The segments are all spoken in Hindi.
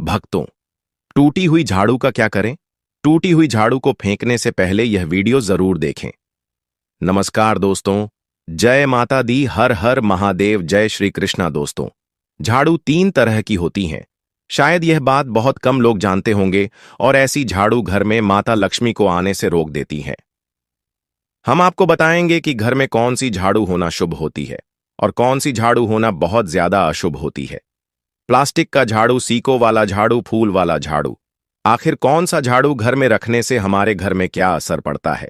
भक्तों, टूटी हुई झाड़ू का क्या करें? टूटी हुई झाड़ू को फेंकने से पहले यह वीडियो जरूर देखें। नमस्कार दोस्तों, जय माता दी, हर हर महादेव, जय श्री कृष्णा। दोस्तों, झाड़ू 3 तरह की होती हैं। शायद यह बात बहुत कम लोग जानते होंगे और ऐसी झाड़ू घर में माता लक्ष्मी को आने से रोक देती है। हम आपको बताएंगे कि घर में कौन सी झाड़ू होना शुभ होती है और कौन सी झाड़ू होना बहुत ज्यादा अशुभ होती है। प्लास्टिक का झाड़ू, सीको वाला झाड़ू, फूल वाला झाड़ू, आखिर कौन सा झाड़ू घर में रखने से हमारे घर में क्या असर पड़ता है?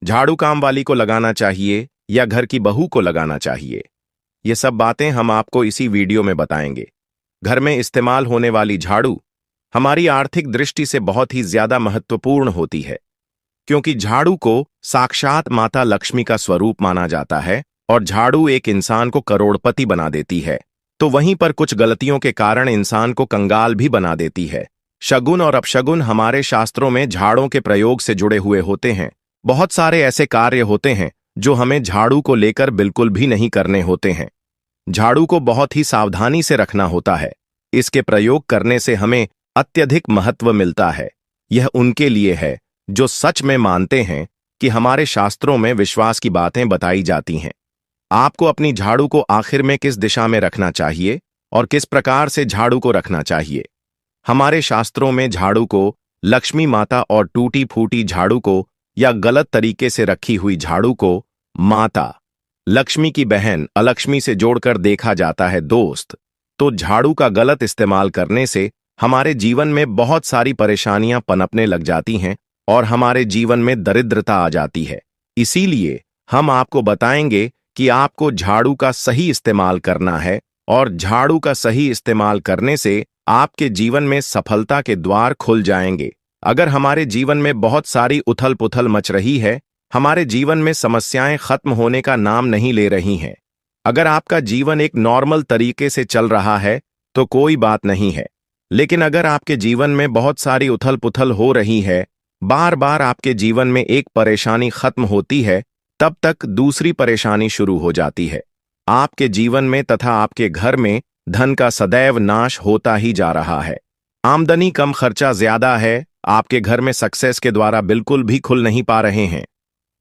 झाड़ू काम वाली को लगाना चाहिए या घर की बहू को लगाना चाहिए? ये सब बातें हम आपको इसी वीडियो में बताएंगे। घर में इस्तेमाल होने वाली झाड़ू हमारी आर्थिक दृष्टि से बहुत ही ज्यादा महत्वपूर्ण होती है, क्योंकि झाड़ू को साक्षात माता लक्ष्मी का स्वरूप माना जाता है और झाड़ू एक इंसान को करोड़पति बना देती है। तो वहीं पर कुछ गलतियों के कारण इंसान को कंगाल भी बना देती है। शगुन और अपशगुन हमारे शास्त्रों में झाड़ों के प्रयोग से जुड़े हुए होते हैं। बहुत सारे ऐसे कार्य होते हैं जो हमें झाड़ू को लेकर बिल्कुल भी नहीं करने होते हैं। झाड़ू को बहुत ही सावधानी से रखना होता है। इसके प्रयोग करने से हमें अत्यधिक महत्व मिलता है। यह उनके लिए है जो सच में मानते हैं कि हमारे शास्त्रों में विश्वास की बातें बताई जाती हैं। आपको अपनी झाड़ू को आखिर में किस दिशा में रखना चाहिए और किस प्रकार से झाड़ू को रखना चाहिए? हमारे शास्त्रों में झाड़ू को लक्ष्मी माता और टूटी फूटी झाड़ू को या गलत तरीके से रखी हुई झाड़ू को माता लक्ष्मी की बहन अलक्ष्मी से जोड़कर देखा जाता है। दोस्त, तो झाड़ू का गलत इस्तेमाल करने से हमारे जीवन में बहुत सारी परेशानियां पनपने लग जाती हैं और हमारे जीवन में दरिद्रता आ जाती है। इसीलिए हम आपको बताएंगे कि आपको झाड़ू का सही इस्तेमाल करना है और झाड़ू का सही इस्तेमाल करने से आपके जीवन में सफलता के द्वार खुल जाएंगे। अगर हमारे जीवन में बहुत सारी उथल पुथल मच रही है, हमारे जीवन में समस्याएं खत्म होने का नाम नहीं ले रही हैं, अगर आपका जीवन एक नॉर्मल तरीके से चल रहा है तो कोई बात नहीं है, लेकिन अगर आपके जीवन में बहुत सारी उथल पुथल हो रही है, बार बार आपके जीवन में एक परेशानी खत्म होती है, तब तक दूसरी परेशानी शुरू हो जाती है। आपके जीवन में तथा आपके घर में धन का सदैव नाश होता ही जा रहा है। आमदनी कम, खर्चा ज्यादा है, आपके घर में सक्सेस के द्वारा बिल्कुल भी खुल नहीं पा रहे हैं।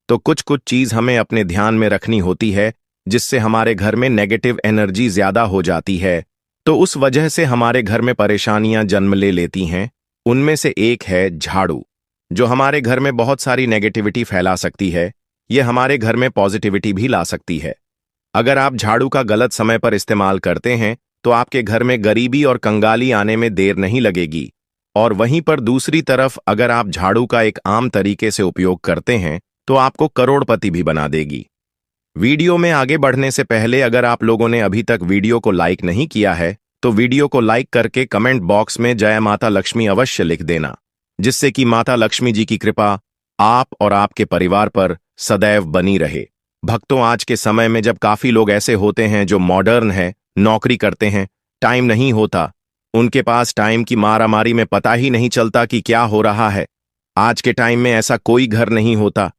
तो कुछ कुछ चीज हमें अपने ध्यान में रखनी होती है जिससे हमारे घर में नेगेटिव एनर्जी ज्यादा हो जाती है, तो उस वजह से हमारे घर में परेशानियां जन्म ले लेती हैं। उनमें से एक है झाड़ू, जो हमारे घर में बहुत सारी नेगेटिविटी फैला सकती है। यह हमारे घर में पॉजिटिविटी भी ला सकती है। अगर आप झाड़ू का गलत समय पर इस्तेमाल करते हैं तो आपके घर में गरीबी और कंगाली आने में देर नहीं लगेगी, और वहीं पर दूसरी तरफ अगर आप झाड़ू का एक आम तरीके से उपयोग करते हैं तो आपको करोड़पति भी बना देगी। वीडियो में आगे बढ़ने से पहले अगर आप लोगों ने अभी तक वीडियो को लाइक नहीं किया है तो वीडियो को लाइक करके कमेंट बॉक्स में जय माता लक्ष्मी अवश्य लिख देना, जिससे कि माता लक्ष्मी जी की कृपा आप और आपके परिवार पर सदैव बनी रहे। भक्तों, आज के समय में जब काफी लोग ऐसे होते हैं जो मॉडर्न है, नौकरी करते हैं, टाइम नहीं होता, उनके पास टाइम की मारामारी में पता ही नहीं चलता कि क्या हो रहा है। आज के टाइम में ऐसा कोई घर नहीं होता,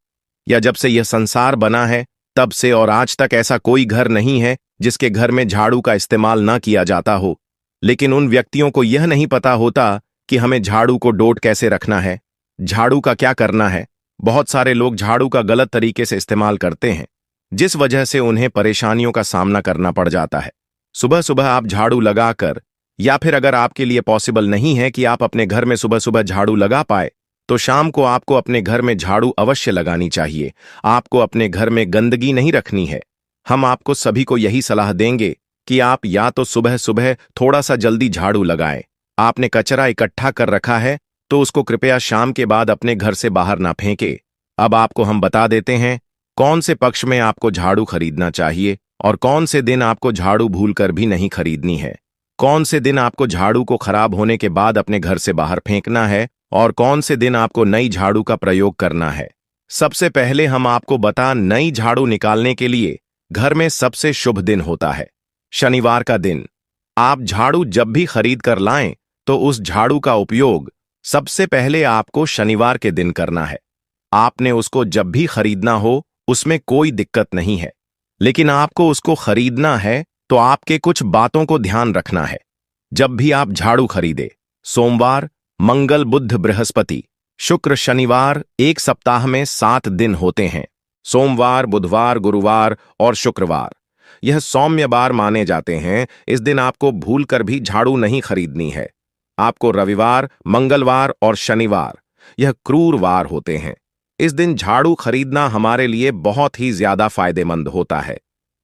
या जब से यह संसार बना है तब से और आज तक ऐसा कोई घर नहीं है जिसके घर में झाड़ू का इस्तेमाल ना किया जाता हो। लेकिन उन व्यक्तियों को यह नहीं पता होता कि हमें झाड़ू को डोट कैसे रखना है, झाड़ू का क्या करना है। बहुत सारे लोग झाड़ू का गलत तरीके से इस्तेमाल करते हैं, जिस वजह से उन्हें परेशानियों का सामना करना पड़ जाता है। सुबह सुबह आप झाड़ू लगाकर, या फिर अगर आपके लिए पॉसिबल नहीं है कि आप अपने घर में सुबह सुबह झाड़ू लगा पाए, तो शाम को आपको अपने घर में झाड़ू अवश्य लगानी चाहिए। आपको अपने घर में गंदगी नहीं रखनी है। हम आपको सभी को यही सलाह देंगे कि आप या तो सुबह सुबह थोड़ा सा जल्दी झाड़ू लगाएं। आपने कचरा इकट्ठा कर रखा है तो उसको कृपया शाम के बाद अपने घर से बाहर ना फेंके। अब आपको हम बता देते हैं कौन से पक्ष में आपको झाड़ू खरीदना चाहिए और कौन से दिन आपको झाड़ू भूलकर भी नहीं खरीदनी है, कौन से दिन आपको झाड़ू को खराब होने के बाद अपने घर से बाहर फेंकना है और कौन से दिन आपको नई झाड़ू का प्रयोग करना है। सबसे पहले हम आपको बता, नई झाड़ू निकालने के लिए घर में सबसे शुभ दिन होता है शनिवार का दिन। आप झाड़ू जब भी खरीद कर लाएं तो उस झाड़ू का उपयोग सबसे पहले आपको शनिवार के दिन करना है। आपने उसको जब भी खरीदना हो उसमें कोई दिक्कत नहीं है, लेकिन आपको उसको खरीदना है तो आपके कुछ बातों को ध्यान रखना है। जब भी आप झाड़ू खरीदे सोमवार, मंगल, बुध, बृहस्पति, शुक्र, शनिवार एक सप्ताह में 7 दिन होते हैं। सोमवार, बुधवार, गुरुवार और शुक्रवार यह सौम्य बार माने जाते हैं। इस दिन आपको भूलकर भी झाड़ू नहीं खरीदनी है। आपको रविवार, मंगलवार और शनिवार यह क्रूर वार होते हैं। इस दिन झाड़ू खरीदना हमारे लिए बहुत ही ज्यादा फायदेमंद होता है।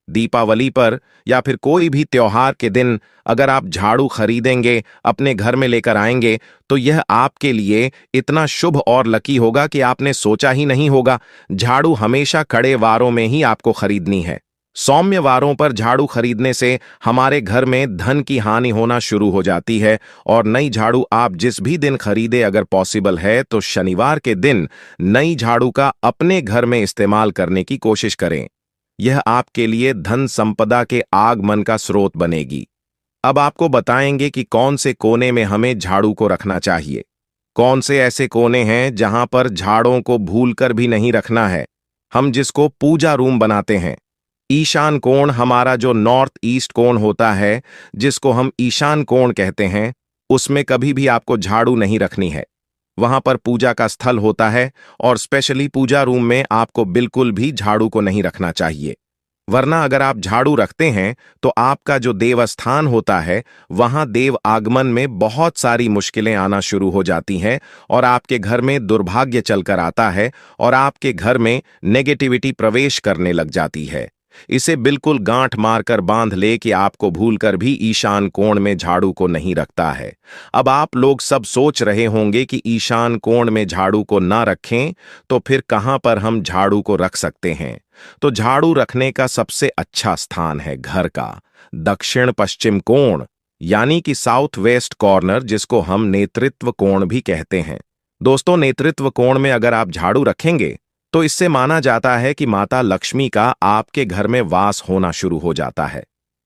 दीपावली पर या फिर कोई भी त्योहार के दिन अगर आप झाड़ू खरीदेंगे, अपने घर में लेकर आएंगे, तो यह आपके लिए इतना शुभ और लकी होगा कि आपने सोचा ही नहीं होगा। झाड़ू हमेशा कड़े वारों में ही आपको खरीदनी है। सौम्य वारों पर झाड़ू खरीदने से हमारे घर में धन की हानि होना शुरू हो जाती है। और नई झाड़ू आप जिस भी दिन खरीदे, अगर पॉसिबल है तो शनिवार के दिन नई झाड़ू का अपने घर में इस्तेमाल करने की कोशिश करें। यह आपके लिए धन संपदा के आगमन का स्रोत बनेगी। अब आपको बताएंगे कि कौन से कोने में हमें झाड़ू को रखना चाहिए। कौन से ऐसे कोने हैं जहां पर झाड़ों को भूलकर भी नहीं रखना है। हम जिसको पूजा रूम बनाते हैं। ईशान कोण हमारा जो नॉर्थ ईस्ट कोण होता है, जिसको हम ईशान कोण कहते हैं, उसमें कभी भी आपको झाड़ू नहीं रखनी है। वहां पर पूजा का स्थल होता है और स्पेशली पूजा रूम में आपको बिल्कुल भी झाड़ू को नहीं रखना चाहिए। वरना अगर आप झाड़ू रखते हैं तो आपका जो देवस्थान होता है, वहां देव आगमन में बहुत सारी मुश्किलें आना शुरू हो जाती हैं और आपके घर में दुर्भाग्य चलकर आता है और आपके घर में नेगेटिविटी प्रवेश करने लग जाती है। इसे बिल्कुल गांठ मारकर बांध ले कि आपको भूलकर भी ईशान कोण में झाड़ू को नहीं रखता है। अब आप लोग सब सोच रहे होंगे कि ईशान कोण में झाड़ू को ना रखें तो फिर कहां पर हम झाड़ू को रख सकते हैं। तो झाड़ू रखने का सबसे अच्छा स्थान है घर का दक्षिण पश्चिम कोण, यानी कि साउथ वेस्ट कॉर्नर, जिसको हम नेतृत्व कोण भी कहते हैं। दोस्तों, नेतृत्व कोण में अगर आप झाड़ू रखेंगे तो इससे माना जाता है कि माता लक्ष्मी का आपके घर में वास होना शुरू हो जाता है।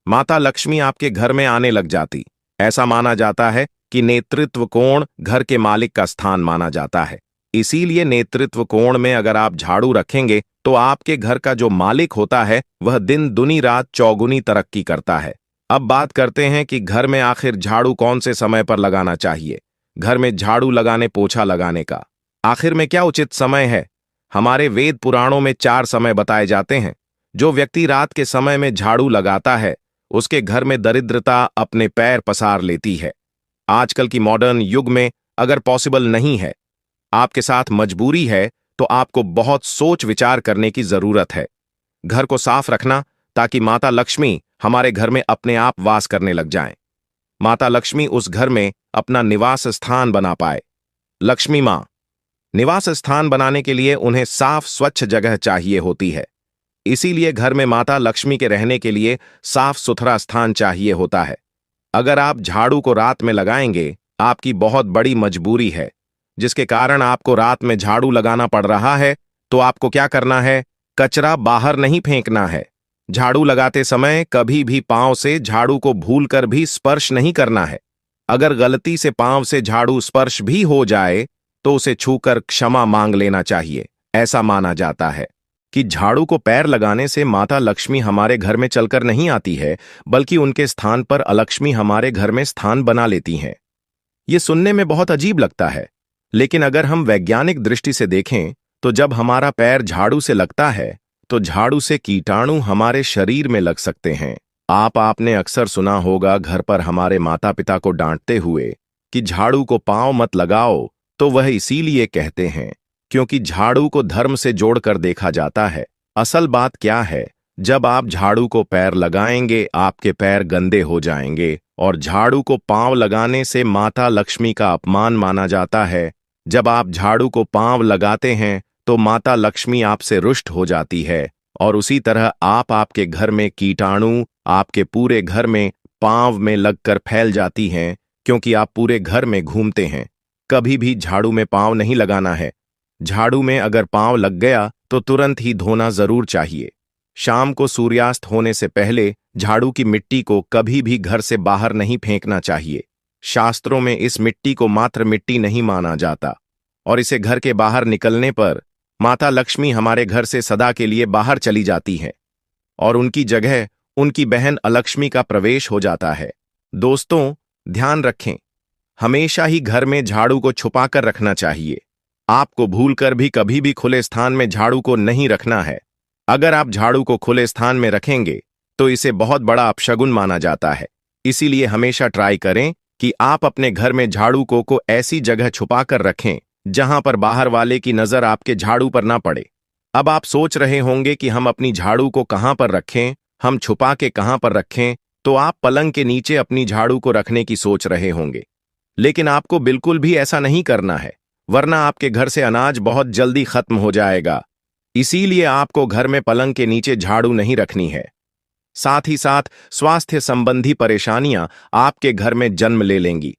माता लक्ष्मी आपके घर में आने लग जाती। ऐसा माना जाता है कि नेतृत्व कोण घर के मालिक का स्थान माना जाता है। इसीलिए नेतृत्व कोण में अगर आप झाड़ू रखेंगे तो आपके घर का जो मालिक होता है वह दिन दुनी रात चौगुनी तरक्की करता है। अब बात करते हैं कि घर में आखिर झाड़ू कौन से समय पर लगाना चाहिए। घर में झाड़ू लगाने, पोछा लगाने का आखिर में क्या उचित समय है। हमारे वेद पुराणों में 4 समय बताए जाते हैं। जो व्यक्ति रात के समय में झाड़ू लगाता है उसके घर में दरिद्रता अपने पैर पसार लेती है। आजकल की मॉडर्न युग में अगर पॉसिबल नहीं है, आपके साथ मजबूरी है, तो आपको बहुत सोच विचार करने की जरूरत है। घर को साफ रखना ताकि माता लक्ष्मी हमारे घर में अपने आप वास करने लग जाएं। माता लक्ष्मी उस घर में अपना निवास स्थान बना पाए। लक्ष्मी मां निवास स्थान बनाने के लिए उन्हें साफ स्वच्छ जगह चाहिए होती है। इसीलिए घर में माता लक्ष्मी के रहने के लिए साफ सुथरा स्थान चाहिए होता है। अगर आप झाड़ू को रात में लगाएंगे, आपकी बहुत बड़ी मजबूरी है जिसके कारण आपको रात में झाड़ू लगाना पड़ रहा है, तो आपको क्या करना है, कचरा बाहर नहीं फेंकना है। झाड़ू लगाते समय कभी भी पांव से झाड़ू को भूलकर भी स्पर्श नहीं करना है। अगर गलती से पांव से झाड़ू स्पर्श भी हो जाए तो उसे छूकर क्षमा मांग लेना चाहिए। ऐसा माना जाता है कि झाड़ू को पैर लगाने से माता लक्ष्मी हमारे घर में चलकर नहीं आती है, बल्कि उनके स्थान पर अलक्ष्मी हमारे घर में स्थान बना लेती हैं। ये सुनने में बहुत अजीब लगता है, लेकिन अगर हम वैज्ञानिक दृष्टि से देखें तो जब हमारा पैर झाड़ू से लगता है तो झाड़ू से कीटाणु हमारे शरीर में लग सकते हैं। आपने अक्सर सुना होगा घर पर हमारे माता पिता को डांटते हुए कि झाड़ू को पांव मत लगाओ, तो वह इसीलिए कहते हैं क्योंकि झाड़ू को धर्म से जोड़कर देखा जाता है। असल बात क्या है, जब आप झाड़ू को पैर लगाएंगे आपके पैर गंदे हो जाएंगे और झाड़ू को पांव लगाने से माता लक्ष्मी का अपमान माना जाता है। जब आप झाड़ू को पांव लगाते हैं तो माता लक्ष्मी आपसे रुष्ट हो जाती है और उसी तरह आपके घर में कीटाणु आपके पूरे घर में पांव में लगकर फैल जाती हैं, क्योंकि आप पूरे घर में घूमते हैं। कभी भी झाड़ू में पांव नहीं लगाना है। झाड़ू में अगर पांव लग गया तो तुरंत ही धोना जरूर चाहिए। शाम को सूर्यास्त होने से पहले झाड़ू की मिट्टी को कभी भी घर से बाहर नहीं फेंकना चाहिए। शास्त्रों में इस मिट्टी को मात्र मिट्टी नहीं माना जाता और इसे घर के बाहर निकलने पर माता लक्ष्मी हमारे घर से सदा के लिए बाहर चली जाती हैं और उनकी जगह उनकी बहन अलक्ष्मी का प्रवेश हो जाता है। दोस्तों, ध्यान रखें, हमेशा ही घर में झाड़ू को छुपा कर रखना चाहिए। आपको भूलकर भी कभी भी खुले स्थान में झाड़ू को नहीं रखना है। अगर आप झाड़ू को खुले स्थान में रखेंगे तो इसे बहुत बड़ा अपशगुन माना जाता है। इसीलिए हमेशा ट्राई करें कि आप अपने घर में झाड़ू को ऐसी जगह छुपा कर रखें जहां पर बाहर वाले की नजर आपके झाड़ू पर ना पड़े। अब आप सोच रहे होंगे कि हम अपनी झाड़ू को कहां पर रखें, हम छुपा के कहां पर रखें। तो आप पलंग के नीचे अपनी झाड़ू को रखने की सोच रहे होंगे, लेकिन आपको बिल्कुल भी ऐसा नहीं करना है, वरना आपके घर से अनाज बहुत जल्दी खत्म हो जाएगा। इसीलिए आपको घर में पलंग के नीचे झाड़ू नहीं रखनी है। साथ ही साथ स्वास्थ्य संबंधी परेशानियां आपके घर में जन्म ले लेंगी।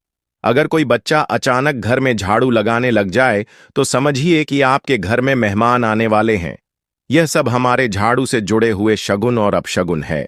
अगर कोई बच्चा अचानक घर में झाड़ू लगाने लग जाए तो समझिए कि आपके घर में मेहमान आने वाले हैं। यह सब हमारे झाड़ू से जुड़े हुए शगुन और अपशगुन है।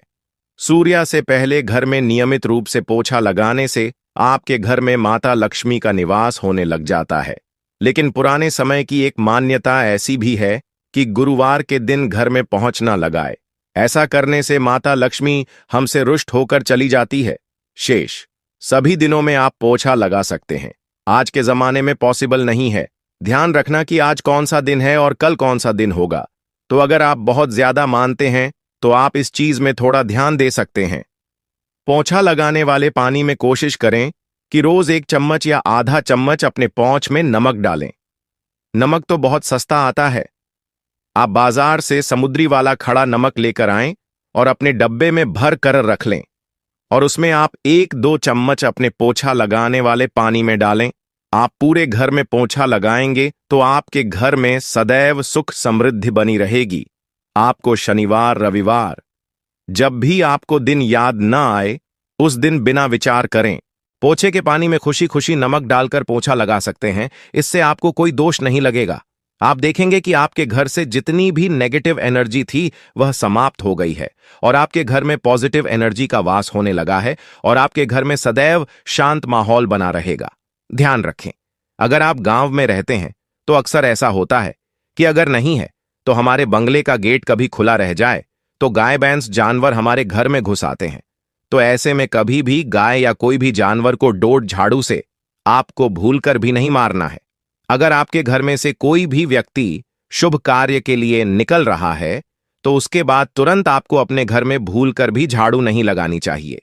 सूर्या से पहले घर में नियमित रूप से पोछा लगाने से आपके घर में माता लक्ष्मी का निवास होने लग जाता है। लेकिन पुराने समय की एक मान्यता ऐसी भी है कि गुरुवार के दिन घर में पहुंच न लगाए। ऐसा करने से माता लक्ष्मी हमसे रुष्ट होकर चली जाती है। शेष सभी दिनों में आप पोछा लगा सकते हैं। आज के जमाने में पॉसिबल नहीं है। ध्यान रखना कि आज कौन सा दिन है और कल कौन सा दिन होगा। तो अगर आप बहुत ज्यादा मानते हैं तो आप इस चीज में थोड़ा ध्यान दे सकते हैं। पोछा लगाने वाले पानी में कोशिश करें कि रोज 1 चम्मच या आधा चम्मच अपने पोंछ में नमक डालें। नमक तो बहुत सस्ता आता है। आप बाजार से समुद्री वाला खड़ा नमक लेकर आएं और अपने डब्बे में भर कर रख लें और उसमें आप 1-2 चम्मच अपने पोछा लगाने वाले पानी में डालें। आप पूरे घर में पोछा लगाएंगे तो आपके घर में सदैव सुख समृद्धि बनी रहेगी। आपको शनिवार रविवार जब भी आपको दिन याद न आए उस दिन बिना विचार करें पोछे के पानी में खुशी खुशी नमक डालकर पोछा लगा सकते हैं। इससे आपको कोई दोष नहीं लगेगा। आप देखेंगे कि आपके घर से जितनी भी नेगेटिव एनर्जी थी वह समाप्त हो गई है और आपके घर में पॉजिटिव एनर्जी का वास होने लगा है और आपके घर में सदैव शांत माहौल बना रहेगा। ध्यान रखें, अगर आप गांव में रहते हैं तो अक्सर ऐसा होता है कि अगर नहीं है तो हमारे बंगले का गेट कभी खुला रह जाए तो गाय भैंस जानवर हमारे घर में घुस आते हैं। तो ऐसे में कभी भी गाय या कोई भी जानवर को डोट झाड़ू से आपको भूलकर भी नहीं मारना है। अगर आपके घर में से कोई भी व्यक्ति शुभ कार्य के लिए निकल रहा है तो उसके बाद तुरंत आपको अपने घर में भूलकर भी झाड़ू नहीं लगानी चाहिए।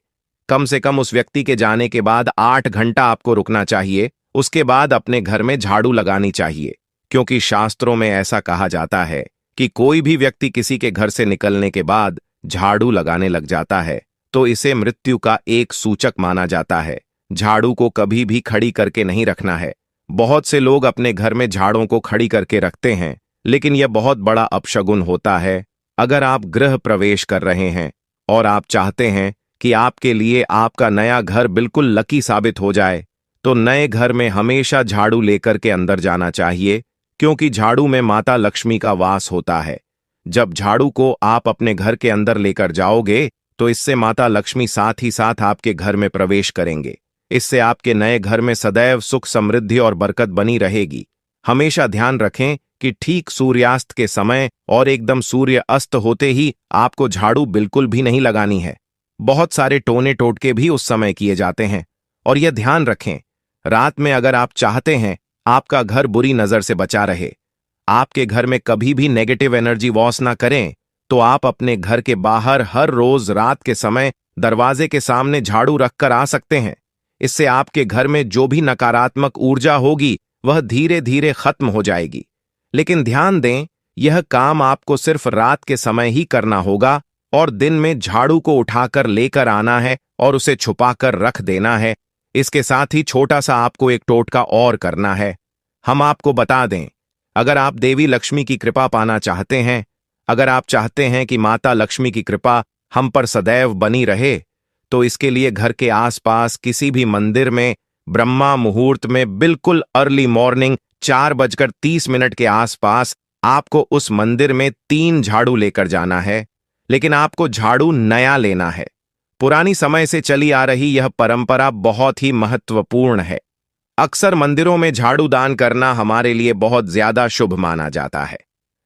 कम से कम उस व्यक्ति के जाने के बाद 8 घंटा आपको रुकना चाहिए। उसके बाद अपने घर में झाड़ू लगानी चाहिए, क्योंकि शास्त्रों में ऐसा कहा जाता है कि कोई भी व्यक्ति किसी के घर से निकलने के बाद झाड़ू लगाने लग जाता है तो इसे मृत्यु का एक सूचक माना जाता है। झाड़ू को कभी भी खड़ी करके नहीं रखना है। बहुत से लोग अपने घर में झाड़ों को खड़ी करके रखते हैं, लेकिन यह बहुत बड़ा अपशगुन होता है। अगर आप गृह प्रवेश कर रहे हैं और आप चाहते हैं कि आपके लिए आपका नया घर बिल्कुल लकी साबित हो जाए तो नए घर में हमेशा झाड़ू लेकर के अंदर जाना चाहिए, क्योंकि झाड़ू में माता लक्ष्मी का वास होता है। जब झाड़ू को आप अपने घर के अंदर लेकर जाओगे तो इससे माता लक्ष्मी साथ ही साथ आपके घर में प्रवेश करेंगे। इससे आपके नए घर में सदैव सुख समृद्धि और बरकत बनी रहेगी। हमेशा ध्यान रखें कि ठीक सूर्यास्त के समय और एकदम सूर्य अस्त होते ही आपको झाड़ू बिल्कुल भी नहीं लगानी है। बहुत सारे टोने टोटके भी उस समय किए जाते हैं। और यह ध्यान रखें, रात में अगर आप चाहते हैं आपका घर बुरी नजर से बचा रहे, आपके घर में कभी भी नेगेटिव एनर्जी वॉस ना करें, तो आप अपने घर के बाहर हर रोज रात के समय दरवाजे के सामने झाड़ू रखकर आ सकते हैं। इससे आपके घर में जो भी नकारात्मक ऊर्जा होगी वह धीरे धीरे खत्म हो जाएगी। लेकिन ध्यान दें, यह काम आपको सिर्फ रात के समय ही करना होगा और दिन में झाड़ू को उठाकर लेकर आना है और उसे छुपाकर रख देना है। इसके साथ ही छोटा सा आपको एक टोटका और करना है। हम आपको बता दें, अगर आप देवी लक्ष्मी की कृपा पाना चाहते हैं, अगर आप चाहते हैं कि माता लक्ष्मी की कृपा हम पर सदैव बनी रहे, तो इसके लिए घर के आसपास किसी भी मंदिर में ब्रह्मा मुहूर्त में बिल्कुल अर्ली मॉर्निंग 4:30 के आसपास आपको उस मंदिर में 3 झाड़ू लेकर जाना है। लेकिन आपको झाड़ू नया लेना है। पुरानी समय से चली आ रही यह परंपरा बहुत ही महत्वपूर्ण है। अक्सर मंदिरों में झाड़ू दान करना हमारे लिए बहुत ज्यादा शुभ माना जाता है।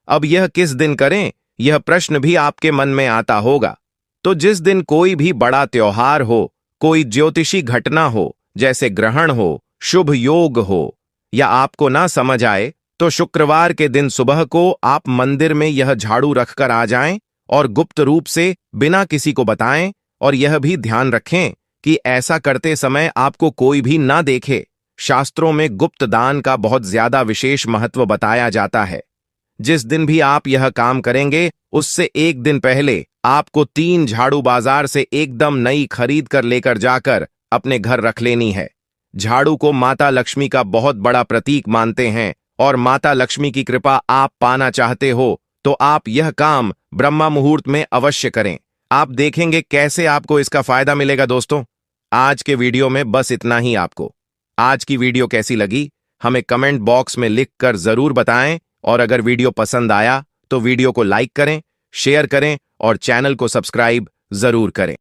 अब यह किस दिन करें, यह प्रश्न भी आपके मन में आता होगा। तो जिस दिन कोई भी बड़ा त्योहार हो, कोई ज्योतिषी घटना हो, जैसे ग्रहण हो शुभ योग हो या आपको ना समझ आए तो शुक्रवार के दिन सुबह को आप मंदिर में यह झाड़ू रखकर आ जाएं और गुप्त रूप से बिना किसी को बताएं, और यह भी ध्यान रखें कि ऐसा करते समय आपको कोई भी ना देखे। शास्त्रों में गुप्त दान का बहुत ज्यादा विशेष महत्व बताया जाता है। जिस दिन भी आप यह काम करेंगे उससे एक दिन पहले आपको 3 झाड़ू बाजार से एकदम नई खरीद कर लेकर जाकर अपने घर रख लेनी है। झाड़ू को माता लक्ष्मी का बहुत बड़ा प्रतीक मानते हैं और माता लक्ष्मी की कृपा आप पाना चाहते हो तो आप यह काम ब्रह्मा मुहूर्त में अवश्य करें। आप देखेंगे कैसे आपको इसका फायदा मिलेगा। दोस्तों, आज के वीडियो में बस इतना ही। आपको आज की वीडियो कैसी लगी हमें कमेंट बॉक्स में लिख कर जरूर बताएं, और अगर वीडियो पसंद आया तो वीडियो को लाइक करें, शेयर करें और चैनल को सब्सक्राइब जरूर करें।